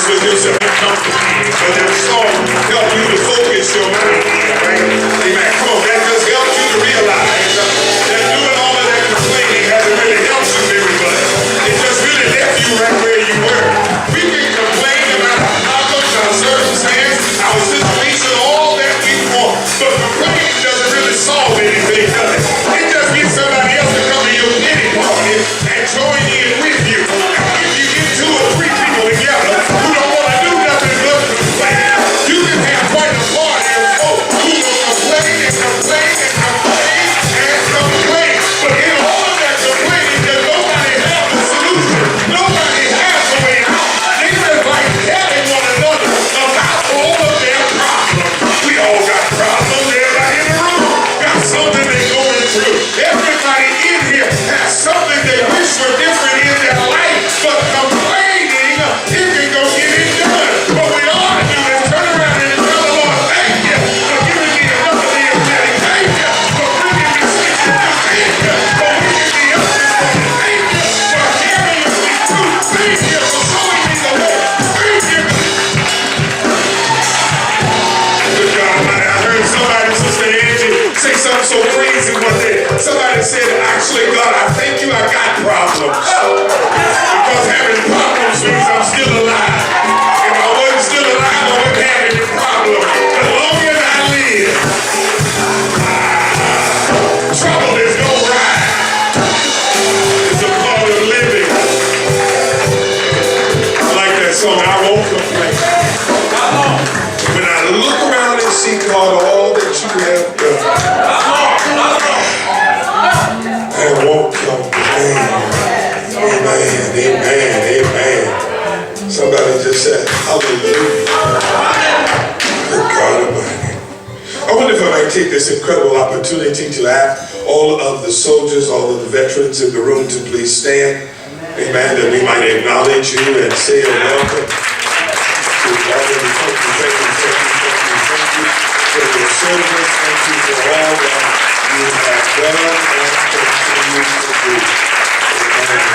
honest with yourself, but that song helped you to focus your mind, right? Amen. Come on, that just helped you to realize that doing all of that complaining hasn't really helped you very much. It just really left you right where you were. We can complain about our problems, our circumstance, our situation, all that we want, but complaining doesn't really solve anything, does it? It just gets somebody else to come to your pity party and join in with you. If you get 2 or 3 people together who don't want to do nothing but complain, you can have quite a party of folk who will complain and complain and complain and complain. But in all of that complaining, there's nobody has a solution. Nobody has a way out. They just like telling one another about all of their problems. We all got problems. Everybody in the room got something they're going through. Everybody in here has something they wish were different in their life, but complaining, it can go get it done. What we ought to do is turn around and tell the Lord, thank you for giving me another day of living. Thank you for bringing me safely. Thank you for waking me up this morning. Thank you for carrying me through. Thank you for showing me the way. Thank you. Good God, I heard somebody, Sister Angie, say something so crazy one day. Somebody said, actually, God, I thank you I got problems. Because having problems means I'm still alive. If I wasn't still alive, I wouldn't have any problem. As long as I live, trouble is no ride. It's a part of living. I like that song, I won't complain. When I look around and see, God, all that you have done, I won't complain. Amen, amen, amen. Somebody just said, hallelujah. Good God Almighty. I wonder if I might take this incredible opportunity to ask all of the soldiers, all of the veterans in the room to please stand. Amen, that we might acknowledge you and say a welcome to all of you. Thank you for your service. Thank you for all that you have done and continue to do. Amen.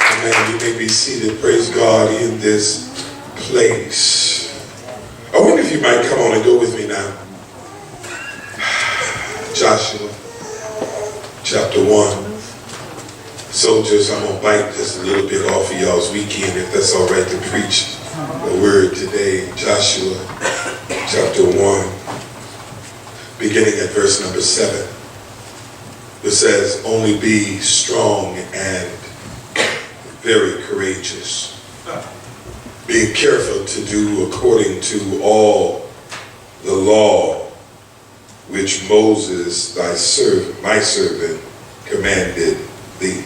Amen. You may be seated, praise God, in this place. I wonder if you might come on and go with me now. Joshua, chapter 1. Soldiers, I'm going to bite just a little bit off of y'all's weekend, if that's all right to preach the word today. Joshua, chapter 1, beginning at verse number 7. It says, only be strong and very courageous, being careful to do according to all the law which Moses, my servant, commanded thee.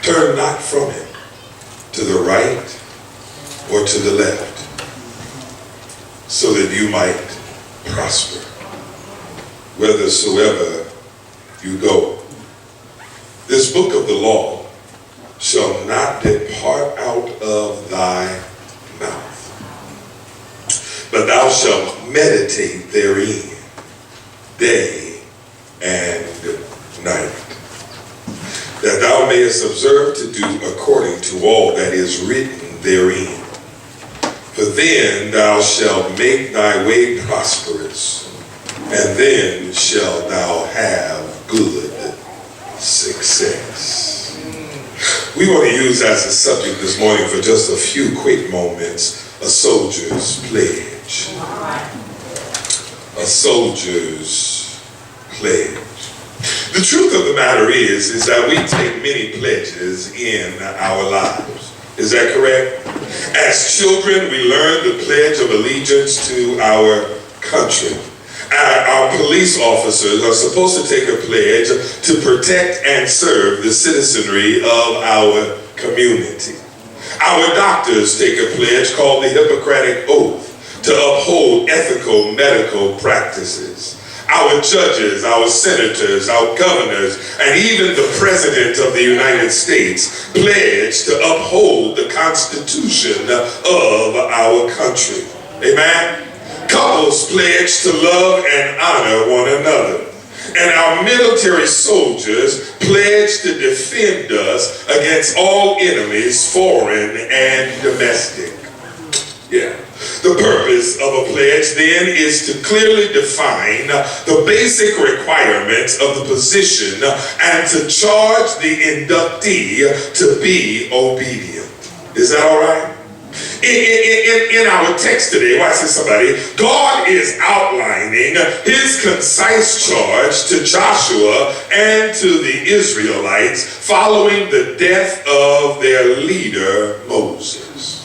Turn not from it to the right or to the left, so that you might prosper whithersoever you go. This book of the law shall not depart out of thy mouth, but thou shalt meditate therein day and night, that thou mayest observe to do according to all that is written therein. For then thou shalt make thy way prosperous, and then shalt thou have good success. We want to use as a subject this morning for just a few quick moments, a soldier's pledge. A soldier's pledge. The truth of the matter is that we take many pledges in our lives. Is that correct? As children, we learn the Pledge of Allegiance to our country. Our police officers are supposed to take a pledge to protect and serve the citizenry of our community. Our doctors take a pledge called the Hippocratic Oath to uphold ethical medical practices. Our judges, our senators, our governors, and even the President of the United States pledge to uphold the Constitution of our country. Amen? Couples pledge to love and honor one another. And our military soldiers pledge to defend us against all enemies, foreign and domestic. Yeah. The purpose of a pledge then is to clearly define the basic requirements of the position and to charge the inductee to be obedient. Is that all right? In our text today, watch this somebody, God is outlining his concise charge to Joshua and to the Israelites following the death of their leader, Moses.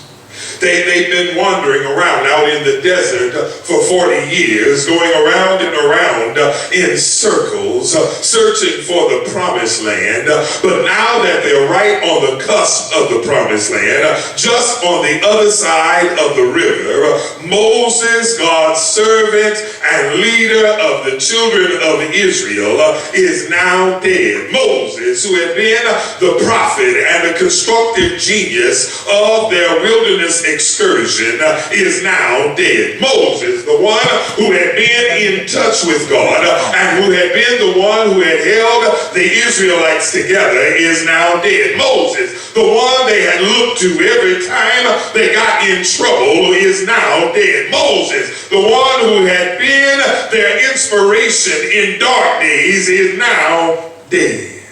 They've been wandering around out in the desert for 40 years, going around and around in circles, searching for the promised land. But now that they're right on the cusp of the promised land, just on the other side of the river, Moses, God's servant and leader of the children of Israel, is now dead. Moses, who had been the prophet and the constructive genius of their wilderness excursion, is now dead. Moses, the one who had been in touch with God and who had been the one who had held the Israelites together, is now dead. Moses, the one they had looked to every time they got in trouble, is now dead. Moses, the one who had been their inspiration in dark days, is now dead.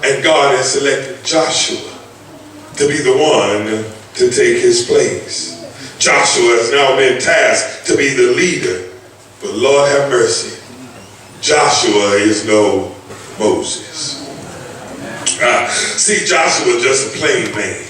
And God has selected Joshua to be the one to take his place. Joshua has now been tasked to be the leader, but Lord have mercy, Joshua is no Moses. See, Joshua just a plain man.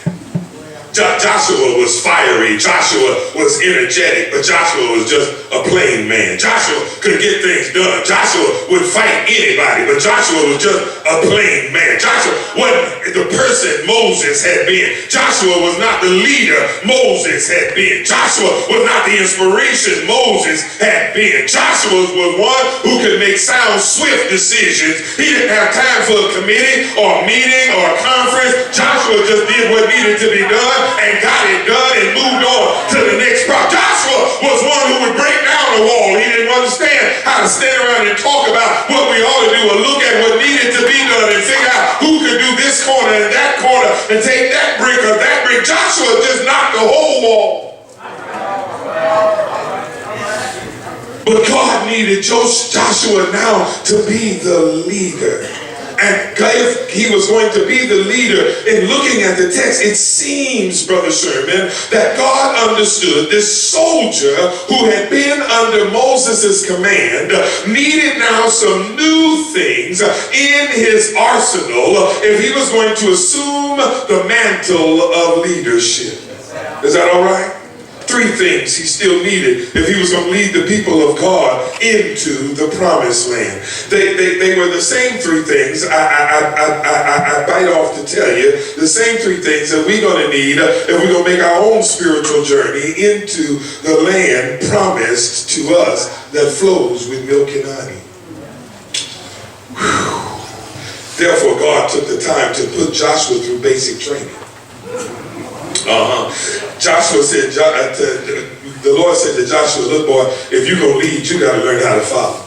Joshua was fiery, Joshua was energetic, but Joshua was just a plain man. Joshua could get things done. Joshua would fight anybody, but Joshua was just a plain man. Joshua wasn't the person Moses had been. Joshua was not the leader Moses had been. Joshua was not the inspiration Moses had been. Joshua was one who could make sound, swift decisions. He didn't have time for a committee or a meeting or a conference. Joshua just did what needed to be done and got it done and moved on to the next project. Joshua was one who would break down the wall. He didn't understand how to stand around and talk about what we ought to do or look at what needed to be done and figure out who could do this corner and that corner and take that brick or that brick. Joshua just knocked the whole wall. But God needed Joshua now to be the leader. And if he was going to be the leader, in looking at the text, it seems, Brother Sherman, that God understood this soldier who had been under Moses' command needed now some new things in his arsenal if he was going to assume the mantle of leadership. Is that all right? Three things he still needed if he was going to lead the people of God into the promised land. They were the same three things. I bite off to tell you, the same three things that we're going to need if we're going to make our own spiritual journey into the land promised to us that flows with milk and honey. Whew. Therefore, God took the time to put Joshua through basic training. Joshua said, the Lord said to Joshua, look boy, if you're going to lead, you got to learn how to follow.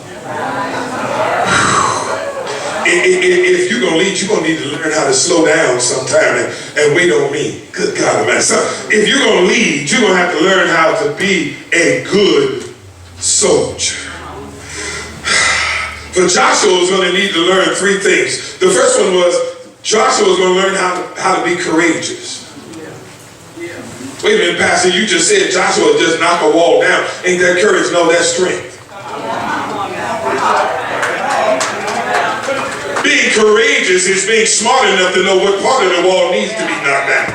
If you're going to lead, you're going to need to learn how to slow down sometime and wait on me. Good God, man. So if you're going to lead, you're going to have to learn how to be a good soldier. For Joshua was going to need to learn three things. The first one was Joshua was going to learn how to be courageous. Wait a minute, Pastor, you just said Joshua just knock a wall down. Ain't that courage? No, that's strength. Being courageous is being smart enough to know what part of the wall needs to be knocked down.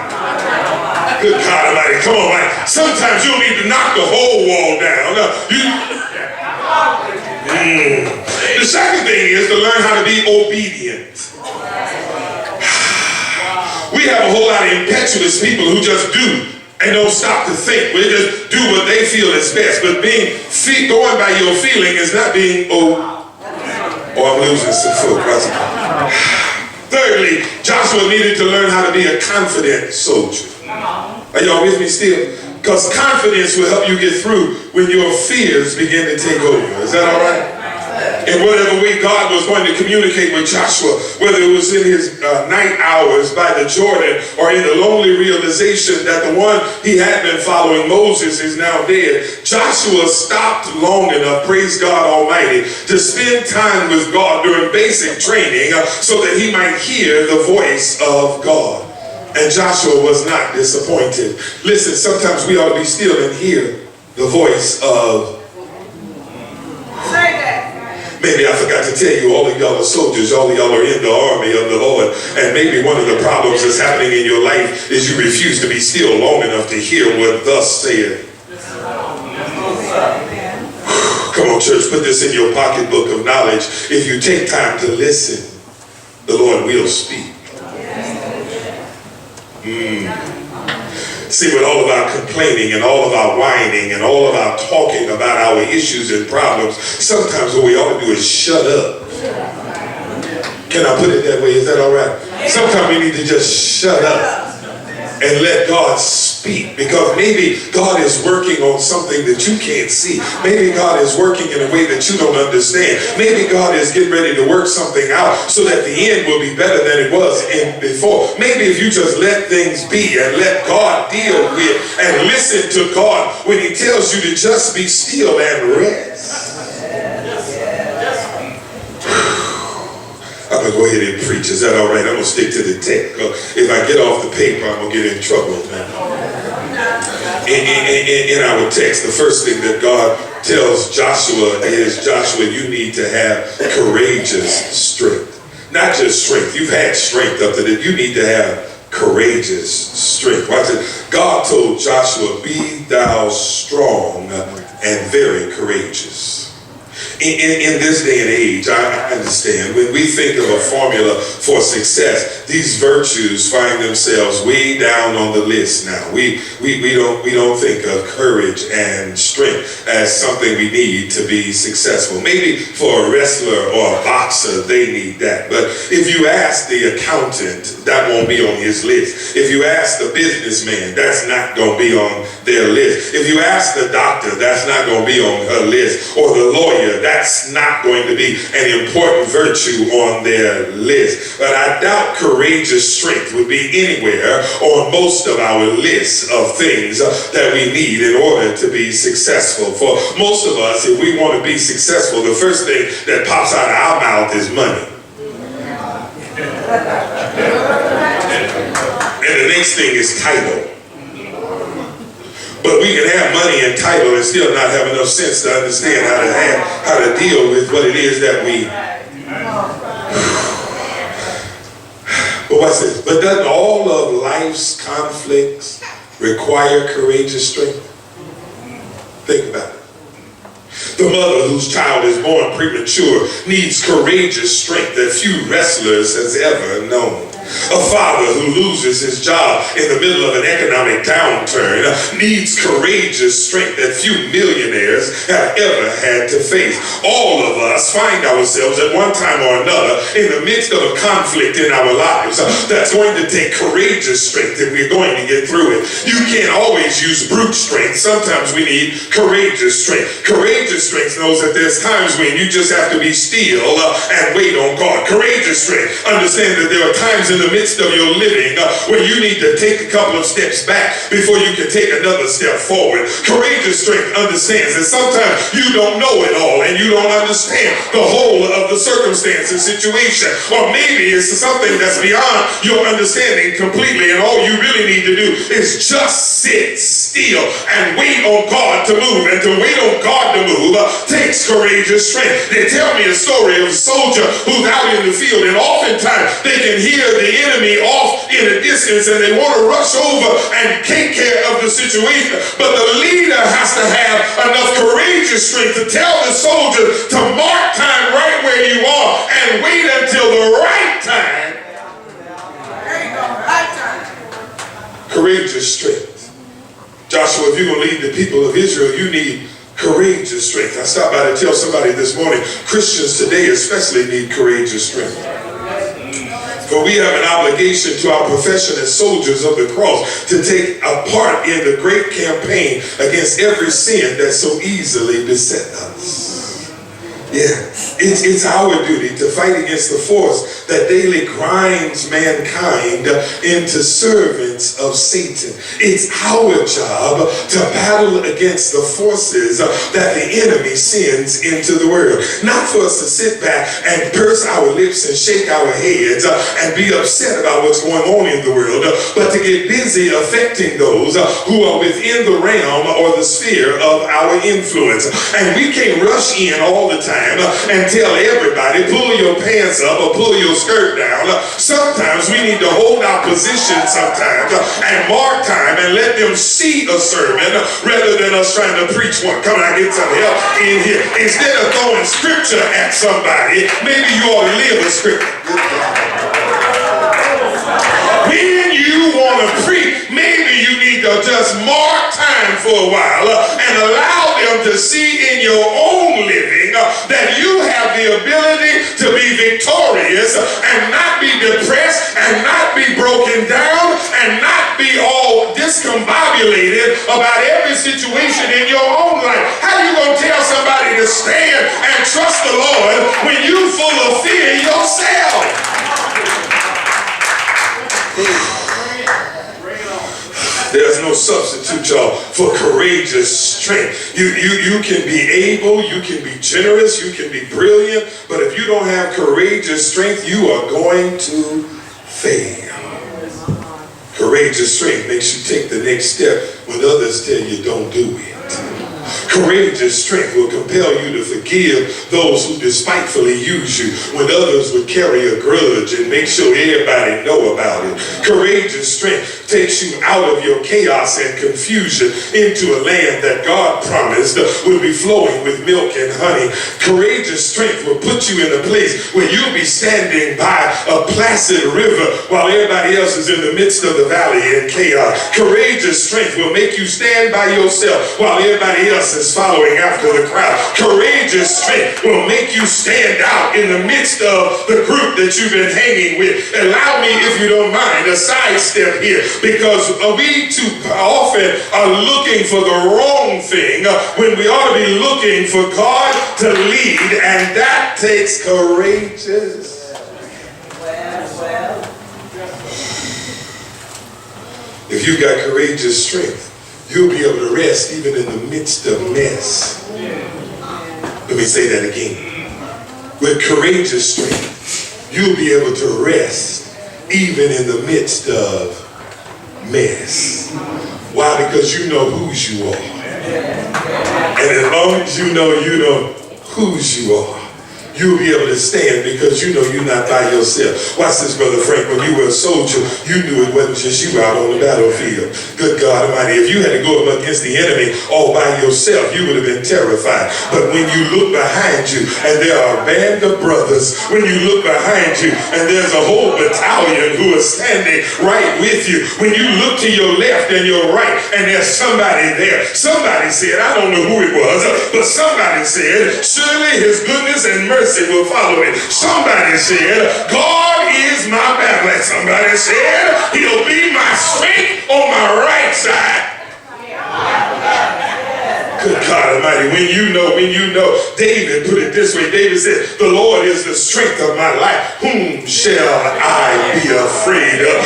Good God Almighty, come on, man. Sometimes you don't need to knock the whole wall down. The second thing is to learn how to be obedient. We have a whole lot of impetuous people who just do and don't stop to think. We just do what they feel is best. But going by your feeling is not being I'm losing some focus. Thirdly, Joshua needed to learn how to be a confident soldier. Are y'all with me still? Because confidence will help you get through when your fears begin to take over. Is that all right? In whatever way God was going to communicate with Joshua, whether it was in his night hours by the Jordan or in the lonely realization that the one he had been following, Moses, is now dead, Joshua stopped long enough, praise God Almighty, to spend time with God during basic training so that he might hear the voice of God. And Joshua was not disappointed. Listen, sometimes we ought to be still and hear the voice of. Maybe I forgot to tell you, all of y'all are soldiers, all of y'all are in the army of the Lord, and maybe one of the problems that's happening in your life is you refuse to be still long enough to hear what thus saith. Come on, church, put this in your pocketbook of knowledge. If you take time to listen, the Lord will speak. See, with all of our complaining and all of our whining and all of our talking about our issues and problems, sometimes what we ought to do is shut up. Can I put it that way? Is that all right? Sometimes we need to just shut up and let God speak, because maybe God is working on something that you can't see. Maybe God is working in a way that you don't understand. Maybe God is getting ready to work something out so that the end will be better than it was in before. Maybe if you just let things be and let God deal with and listen to God when he tells you to just be still and rest. I'm going to go ahead and preach. Is that all right? I'm going to stick to the text. If I get off the paper, I'm going to get in trouble, man. In our text, the first thing that God tells Joshua is, Joshua, you need to have courageous strength. Not just strength. You've had strength up to this. You need to have courageous strength. Watch it. God told Joshua, be thou strong and very courageous. In this day and age, I understand, when we think of a formula for success, these virtues find themselves way down on the list now. We don't think of courage and strength as something we need to be successful. Maybe for a wrestler or a boxer, they need that. But if you ask the accountant, that won't be on his list. If you ask the businessman, that's not going to be on their list. If you ask the doctor, that's not going to be on her list. Or the lawyer, that's not going to be an important virtue on their list. But I doubt courageous strength would be anywhere on most of our lists of things that we need in order to be successful. For most of us, if we want to be successful, the first thing that pops out of our mouth is money. And the next thing is title. But we can have money and title and still not have enough sense to understand how to deal with what it is that we. But what's this? But doesn't all of life's conflicts require courageous strength? Think about it. The mother whose child is born premature needs courageous strength that few wrestlers has ever known. A father who loses his job in the middle of an economic downturn needs courageous strength that few millionaires have ever had to face. All of us find ourselves at one time or another in the midst of a conflict in our lives that's going to take courageous strength if we're going to get through it. You can't always use brute strength. Sometimes we need courageous strength. Courageous strength knows that there's times when you just have to be still and wait on God. Courageous strength understand that there are times in the midst of your living where you need to take a couple of steps back before you can take another step forward. Courageous strength understands that sometimes you don't know it all and you don't understand the whole of the circumstance and situation, or maybe it's something that's beyond your understanding completely, and all you really need to do is just sit still and wait on God to move. And to wait on God to move takes courageous strength. They tell me a story of a soldier who's out in the field, and oftentimes they can hear the enemy off in a distance and they want to rush over and take care of the situation. But the leader has to have enough courageous strength to tell the soldier to mark time right where you are and wait until the right time. There you go, right time. Courageous strength. Joshua, if you're going to lead the people of Israel, you need courageous strength. I stopped by to tell somebody this morning, Christians today especially need courageous strength. For we have an obligation to our profession as soldiers of the cross to take a part in the great campaign against every sin that so easily beset us. Yeah, it's our duty to fight against the force that daily grinds mankind into servants of Satan. It's our job to battle against the forces that the enemy sends into the world. Not for us to sit back and purse our lips and shake our heads and be upset about what's going on in the world, but to get busy affecting those who are within the realm or the sphere of our influence. And we can't rush in all the time and tell everybody, pull your pants up or pull your skirt down. Sometimes we need to hold our position sometimes and mark time and let them see a sermon rather than us trying to preach one. Come on, I get some help in here. Instead of throwing scripture at somebody, maybe you ought to live a scripture. When you want to preach, maybe you need to just mark time for a while and allow them to see in your own living that you have the ability to be victorious and not be depressed and not be broken down and not be all discombobulated about every situation in your own life. How you going to tell somebody to stand and trust the Lord when you full of fear yourself? There's no substitute, y'all, for courageous strength. You can be able, you can be generous, you can be brilliant, but if you don't have courageous strength, you are going to fail. Courageous strength makes you take the next step when others tell you don't do it. Courageous strength will compel you to forgive those who despitefully use you when others would carry a grudge and make sure everybody know about it. Courageous strength takes you out of your chaos and confusion into a land that God promised will be flowing with milk and honey. Courageous strength will put you in a place where you'll be standing by a placid river while everybody else is in the midst of the valley in chaos. Courageous strength will make you stand by yourself while everybody else is following after the crowd. Courageous strength will make you stand out in the midst of the group that you've been hanging with. Allow me, if you don't mind, a sidestep here, because we too often are looking for the wrong thing when we ought to be looking for God to lead, and that takes courageous. If you got courageous strength, you'll be able to rest even in the midst of mess. Let me say that again. With courageous strength, you'll be able to rest even in the midst of mess. Why? Because you know whose you are. And as long as you know whose you are, you'll be able to stand because you know you're not by yourself. Watch this, Brother Frank. When you were a soldier, you knew it wasn't just you out on the battlefield. Good God Almighty, if you had to go up against the enemy all by yourself, you would have been terrified. But when you look behind you and there are a band of brothers, when you look behind you and there's a whole battalion who are standing right with you, when you look to your left and your right and there's somebody there, somebody said, I don't know who it was, but somebody said, surely his goodness and mercy will follow me. Somebody said, God is my battle. And somebody said, he'll be my strength on my right side. Good God Almighty, when you know, David put it this way. David said, the Lord is the strength of my life. Whom shall I be afraid of?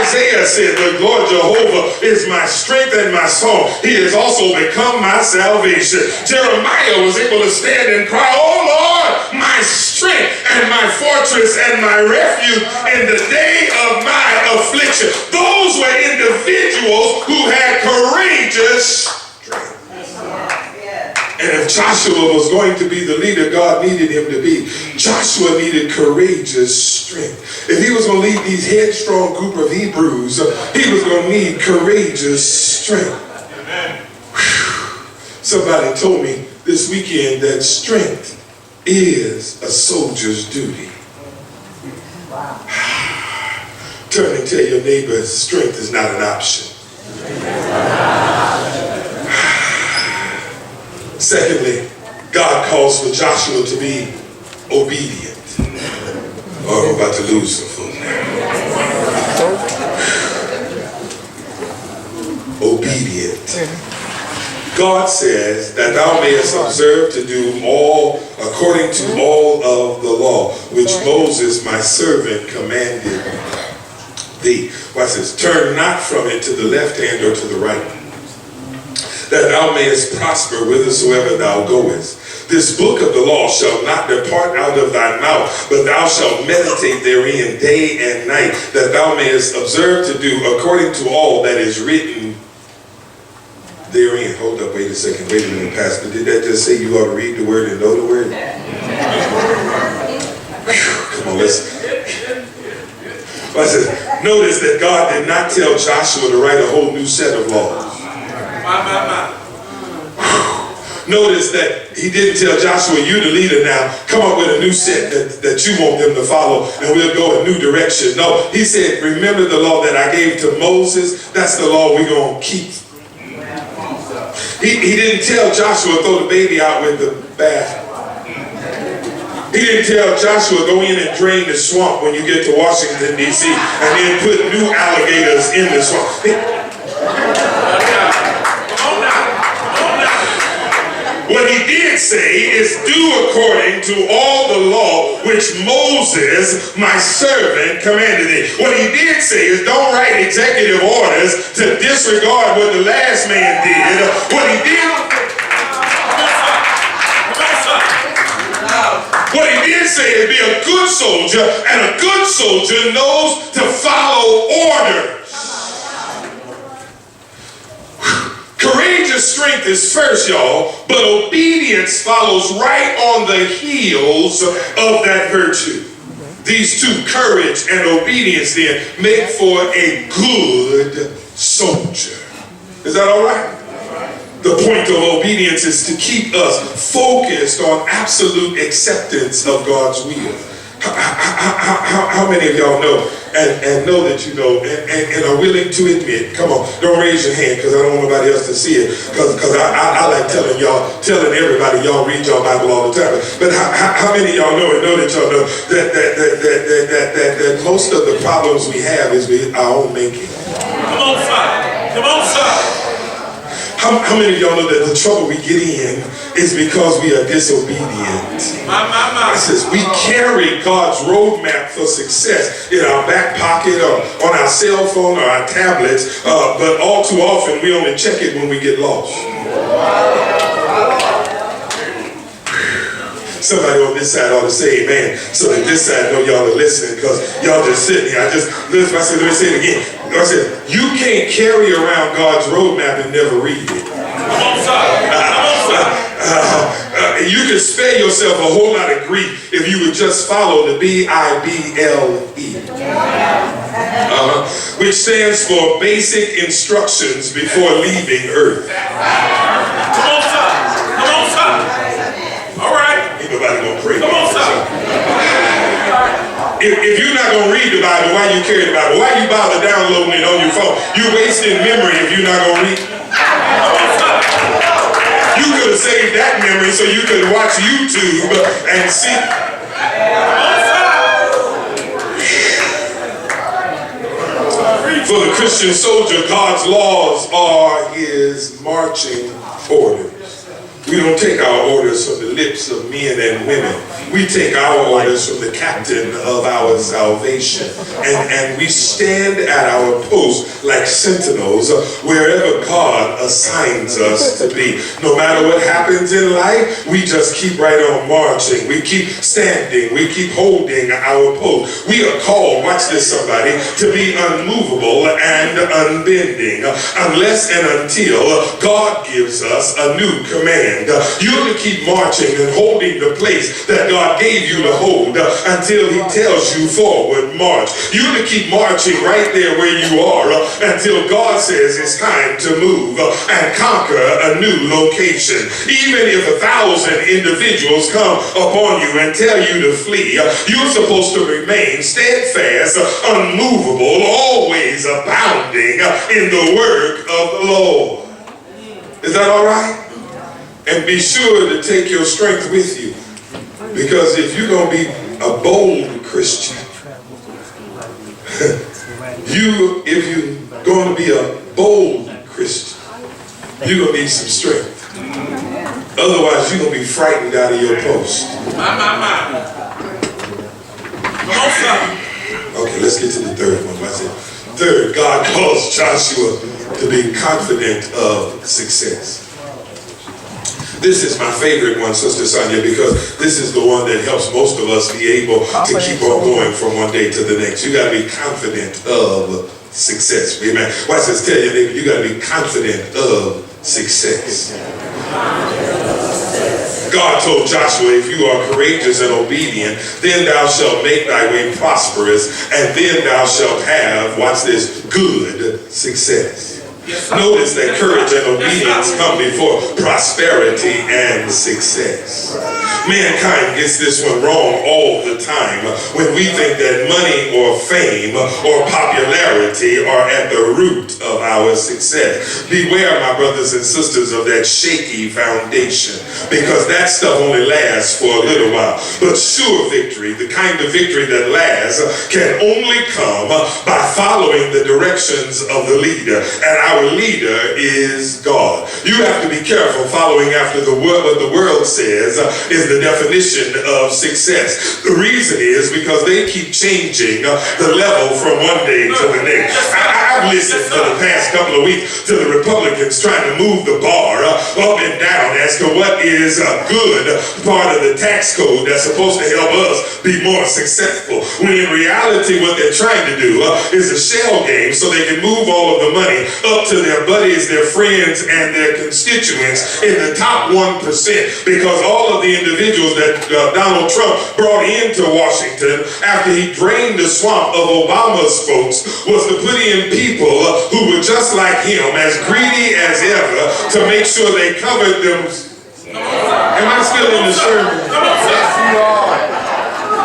Isaiah said, the Lord Jehovah is my strength and my song. He has also become my salvation. Jeremiah was able to stand and cry, oh Lord, my strength and my fortress and my refuge in the day of my affliction. Those were individuals who had courageous strength. And if Joshua was going to be the leader God needed him to be, Joshua needed courageous strength. If he was going to lead these headstrong group of Hebrews, he was going to need courageous strength. Amen. Somebody told me this weekend that strength is a soldier's duty. Wow. Turn and tell your neighbor strength is not an option. Secondly, God calls for Joshua to be obedient. Oh, I'm about to lose some food now. Obedient. God says that thou mayest observe to do all according to all of the law, which Moses my servant commanded thee. Watch this. Turn not from it to the left hand or to the right, that thou mayest prosper whithersoever thou goest. This book of the law shall not depart out of thy mouth, but thou shalt meditate therein day and night, that thou mayest observe to do according to all that is written therein. Hold up, wait a second, wait a minute, Pastor. Did that just say you ought to read the word and know the word? Come on, let's. Notice that God did not tell Joshua to write a whole new set of laws. Notice that he didn't tell Joshua, you the leader now, come up with a new set that you want them to follow and we'll go a new direction. No, he said, remember the law that I gave to Moses? That's the law we're going to keep. He didn't tell Joshua, throw the baby out with the bath. He didn't tell Joshua, go in and drain the swamp when you get to Washington, D.C. and then put new alligators in the swamp. What he did say is do according to all the law which Moses, my servant, commanded thee. What he did say is don't write executive orders to disregard what the last man did. What he did say is be a good soldier, and a good soldier knows to follow orders. Courageous strength is first, y'all, but obedience follows right on the heels of that virtue. These two, courage and obedience, then make for a good soldier. Is that all right? The point of obedience is to keep us focused on absolute acceptance of God's will. How many of y'all know and know that you know and are willing to admit? Come on, don't raise your hand because I don't want nobody else to see it. Because I like telling everybody y'all read your Bible all the time. But how many of y'all know and know that y'all know that most of the problems we have is our own making? Come on, son. Come on, son. How many of y'all know that the trouble we get in is because we are disobedient? It says we carry God's roadmap for success in our back pocket or on our cell phone or our tablets, but all too often we only check it when we get lost. Somebody on this side ought to say amen, so that this side know y'all are listening, because y'all just sitting here. Let me say it again. I said, you can't carry around God's roadmap and never read it. You can spare yourself a whole lot of grief if you would just follow the BIBLE, which stands for Basic Instructions Before Leaving Earth. Come on, son. Come on, son. All right. Ain't nobody gonna pray. Come on, son. If you're not going to read the Bible, why you carry the Bible? Why you bother downloading it on your phone? You're wasting memory if you're not going to read. You could have saved that memory so you could watch YouTube and see. For the Christian soldier, God's laws are his marching orders. We don't take our orders from the lips of men and women. We take our orders from the captain of our salvation. And we stand at our post like sentinels wherever God assigns us to be. No matter what happens in life, we just keep right on marching. We keep standing. We keep holding our post. We are called, watch this somebody, to be unmovable and unbending unless and until God gives us a new command. You're to keep marching and holding the place that God gave you to hold until he tells you forward march. You're to keep marching right there where you are until God says it's time to move and conquer a new location. Even if 1,000 individuals come upon you and tell you to flee, you're supposed to remain steadfast, unmovable, always abounding in the work of the Lord. Is that all right? And be sure to take your strength with you. Because if you're going to be a bold Christian, if you're going to be a bold Christian, you're going to need some strength. Otherwise, you're going to be frightened out of your post. Okay, let's get to the third one. I said, third, God calls Joshua to be confident of success. This is my favorite one, Sister Sonia, because this is the one that helps most of us be able to keep on going from one day to the next. You got to be confident of success. Amen. Watch this. Tell your neighbor, you got to be confident of success. God told Joshua, if you are courageous and obedient, then thou shalt make thy way prosperous, and then thou shalt have, watch this, good success. Notice that courage and obedience come before prosperity and success. Mankind gets this one wrong all the time when we think that money or fame or popularity are at the root of our success. Beware, my brothers and sisters, of that shaky foundation, because that stuff only lasts for a little while. But sure victory, the kind of victory that lasts, can only come by following the directions of the leader. And our leader is God. You have to be careful following after the word. What the world says is the definition of success. The reason is because they keep changing the level from one day to the next. I've listened for the past couple of weeks to the Republicans trying to move the bar up and down as to what is a good part of the tax code that's supposed to help us be more successful. When in reality what they're trying to do is a shell game so they can move all of the money up to their buddies, their friends, and their constituents in the top 1%, because all of the individuals that Donald Trump brought into Washington after he drained the swamp of Obama's folks was to put in people who were just like him, as greedy as ever, to make sure they covered them. Am I still in the sermon?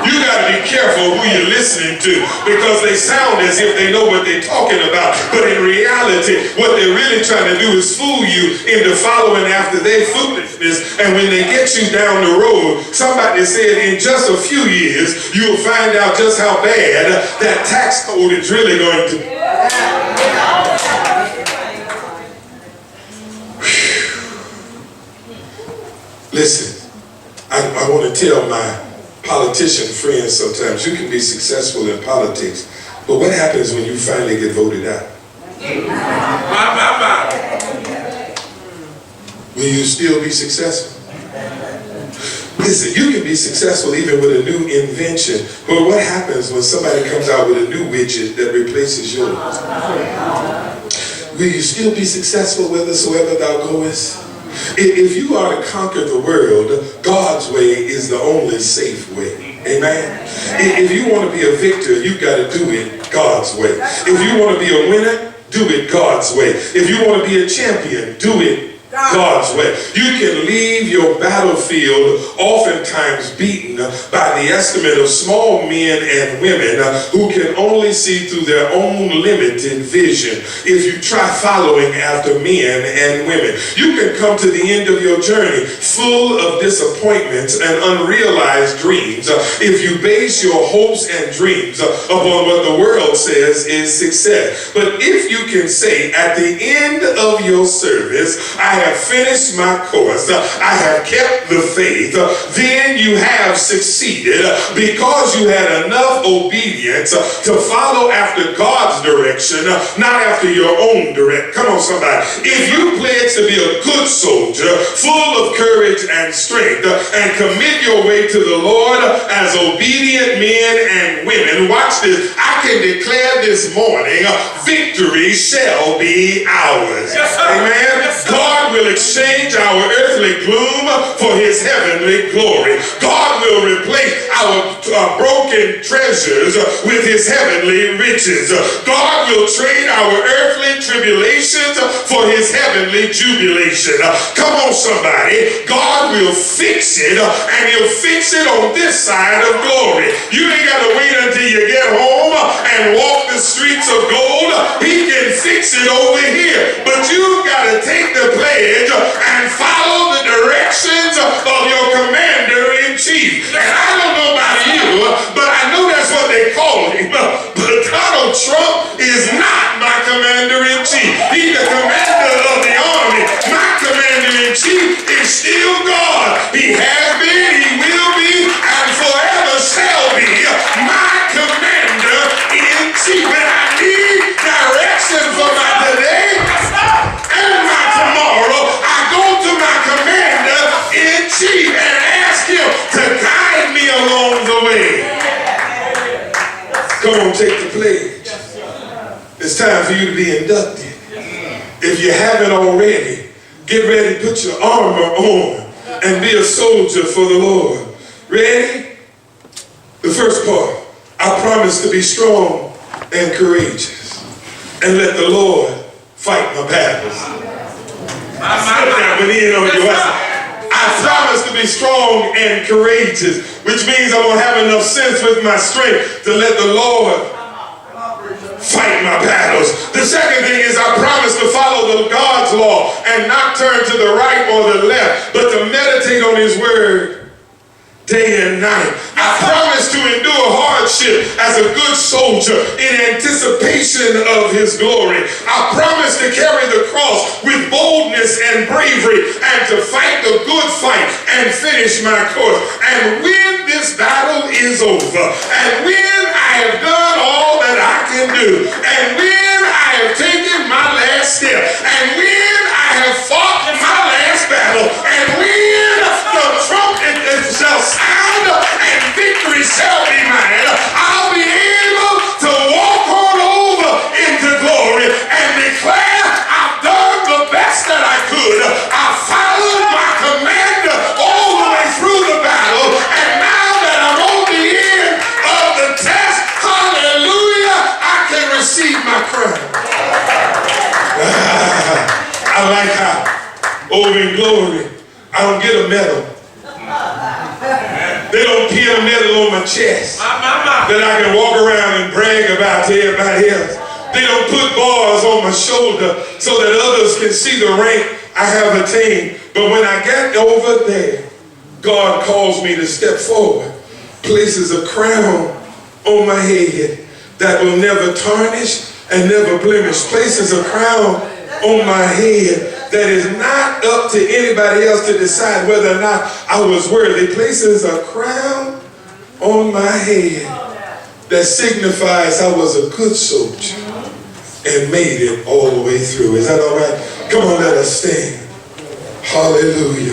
You got to be careful who you're listening to, because they sound as if they know what they're talking about. But in reality, what they're really trying to do is fool you into following after their foolishness. And when they get you down the road, somebody said in just a few years, you'll find out just how bad that tax code is really going to be. Listen, I want to tell my politician friends sometimes, you can be successful in politics, but what happens when you finally get voted out? Will you still be successful? Listen, you can be successful even with a new invention, but what happens when somebody comes out with a new widget that replaces yours? Will you still be successful whithersoever thou goest? If you are to conquer the world, God's way is the only safe way. Amen. If you want to be a victor, you got to do it God's way. If you want to be a winner, do it God's way. If you want to be a champion, do it God's way. You can leave your battlefield oftentimes beaten by the estimate of small men and women who can only see through their own limited vision. If you try following after men and women, you can come to the end of your journey full of disappointments and unrealized dreams if you base your hopes and dreams upon what the world says is success. But if you can say at the end of your service, I have finished my course, I have kept the faith, then you have succeeded because you had enough obedience to follow after God's direction, not after your own direction. Come on, somebody. If you pledge to be a good soldier, full of courage and strength, and commit your way to the Lord as obedient men and women, watch this. I can declare this morning, victory shall be ours. Yes, amen. Yes, God will exchange our earthly gloom for his heavenly glory. God will replace our broken treasures with his heavenly riches. God will trade our earthly tribulations for his heavenly jubilation. Come on, somebody. God will fix it, and he'll fix it on this side of glory. You ain't got to wait until you get home and walk the streets of gold. He can fix it over here. But you've got to take the pledge and follow the directions of your commander-in-chief. And I don't know about you, but I know that's what they call him. But Donald Trump is not my commander-in-chief. He's the commander of the army. for you to be inducted. If you haven't already, get ready, put your armor on, and be a soldier for the Lord. Ready? The first part, I promise to be strong and courageous, and let the Lord fight my battles. I promise to be strong and courageous, which means I'm going to have enough sense with my strength to let the Lord fight my battles. The second thing is I promise to follow the God's law and not turn to the right or the left, but to meditate on his word day and night. I promise to endure hardship as a good soldier in anticipation of his glory. I promise to carry the cross with boldness and bravery and to fight the good fight and finish my course. And when this battle is over, and when I have done all that I can do, and when I have taken my last step, and when I have fought my last battle, and when the trumpet shall sound and victory shall be mine, I'll be able to walk on over into glory and declare I've done the best that I could. I followed my commander all the way through the battle, and now that I'm on the end of the test, hallelujah, I can receive my crown. I like how over in glory, I don't get a medal. They don't pin a medal on my chest that I can walk around and brag about to everybody else. They don't put bars on my shoulder so that others can see the rank I have attained. But when I get over there, God calls me to step forward, places a crown on my head that will never tarnish and never blemish, places a crown on my head that is not up to anybody else to decide whether or not I was worthy. Places a crown on my head that signifies I was a good soldier and made it all the way through. Is that all right? Come on, let us stand. Hallelujah.